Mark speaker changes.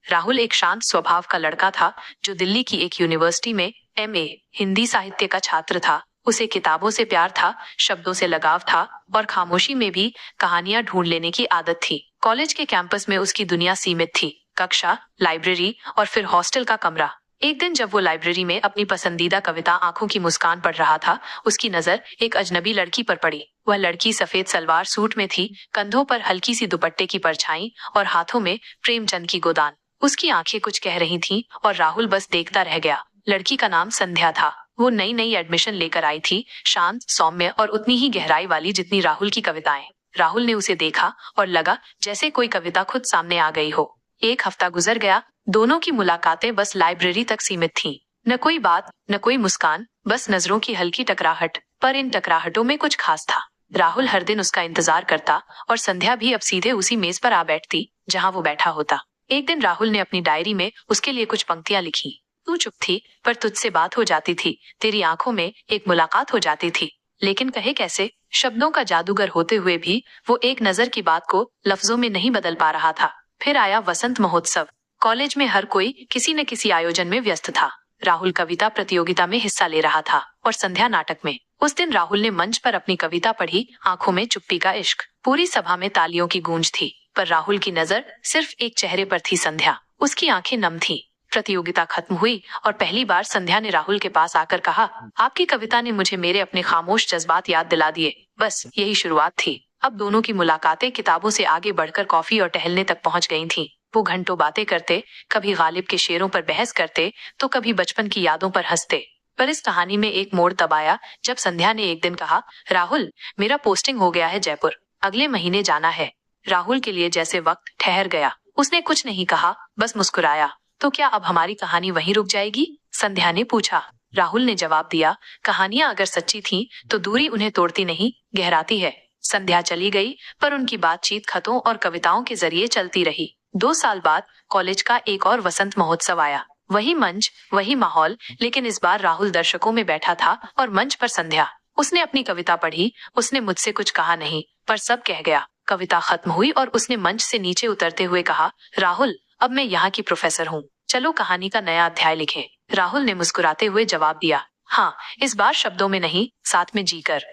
Speaker 1: राहुल एक शांत स्वभाव का लड़का था जो दिल्ली की एक यूनिवर्सिटी में एमए हिंदी साहित्य का छात्र था। उसे किताबों से प्यार था, शब्दों से लगाव था और खामोशी में भी कहानियां ढूंढ लेने की आदत थी। कॉलेज के कैंपस में उसकी दुनिया सीमित थी, कक्षा, लाइब्रेरी और फिर हॉस्टल का कमरा। एक दिन जब वो लाइब्रेरी में अपनी पसंदीदा कविता आंखों की मुस्कान पढ़ रहा था, उसकी नजर एक अजनबी लड़की पर पड़ी। वह लड़की सफेद सलवार सूट में थी, कंधों पर हल्की सी दुपट्टे की परछाई और हाथों में प्रेमचंद की गोदान। उसकी आंखें कुछ कह रही थीं और राहुल बस देखता रह गया। लड़की का नाम संध्या था। वो नई नई एडमिशन लेकर आई थी, शांत, सौम्य और उतनी ही गहराई वाली जितनी राहुल की कविताएं। राहुल ने उसे देखा और लगा जैसे कोई कविता खुद सामने आ गई हो। एक हफ्ता गुजर गया। दोनों की मुलाकातें बस लाइब्रेरी तक सीमित थीं। न कोई बात, न कोई मुस्कान, बस नजरों की हल्की टकराहट। पर इन टकराहटों में कुछ खास था। राहुल हर दिन उसका इंतजार करता और संध्या भी अब सीधे उसी मेज पर आ बैठती जहां वो बैठा होता। एक दिन राहुल ने अपनी डायरी में उसके लिए कुछ पंक्तियां लिखी। तू चुप थी, पर तुझसे बात हो जाती थी। तेरी आंखों में एक मुलाकात हो जाती थी। लेकिन कहे कैसे? शब्दों का जादूगर होते हुए भी वो एक नजर की बात को लफ्जों में नहीं बदल पा रहा था। फिर आया वसंत महोत्सव। कॉलेज में हर कोई किसी न किसी आयोजन में व्यस्त था। राहुल कविता प्रतियोगिता में हिस्सा ले रहा था और संध्या नाटक में। उस दिन राहुल ने मंच पर अपनी कविता पढ़ी, आंखों में चुप्पी का इश्क। पूरी सभा में तालियों की गूंज थी, पर राहुल की नजर सिर्फ एक चेहरे पर थी, संध्या। उसकी आंखें नम थीं। प्रतियोगिता खत्म हुई और पहली बार संध्या ने राहुल के पास आकर कहा, आपकी कविता ने मुझे मेरे अपने खामोश जज्बात याद दिला दिए। बस यही शुरुआत थी। अब दोनों की मुलाकातें किताबों से आगे बढ़कर कॉफी और टहलने तक पहुंच गई थीं। वो घंटों बातें करते, कभी गालिब के शेरों पर बहस करते तो कभी बचपन की यादों पर हंसते। पर इस कहानी में एक मोड़ तब आया जब संध्या ने एक दिन कहा, राहुल, मेरा पोस्टिंग हो गया है जयपुर, अगले महीने जाना है। राहुल के लिए जैसे वक्त ठहर गया। उसने कुछ नहीं कहा, बस मुस्कुराया। तो क्या अब हमारी कहानी वहीं रुक जाएगी? संध्या ने पूछा। राहुल ने जवाब दिया, कहानियां अगर सच्ची थीं तो दूरी उन्हें तोड़ती नहीं, गहराती है। संध्या चली गई, पर उनकी बातचीत खतों और कविताओं के जरिए चलती रही। 2 साल बाद कॉलेज का एक और वसंत महोत्सव आया। वही मंच, वही माहौल, लेकिन इस बार राहुल दर्शकों में बैठा था और मंच पर संध्या। उसने अपनी कविता पढ़ी। उसने मुझसे कुछ कहा नहीं, पर सब कह गया। कविता खत्म हुई और उसने मंच से नीचे उतरते हुए कहा, राहुल, अब मैं यहाँ की प्रोफेसर हूँ। चलो कहानी का नया अध्याय लिखें। राहुल ने मुस्कुराते हुए जवाब दिया, हाँ, इस बार शब्दों में नहीं, साथ में जीकर।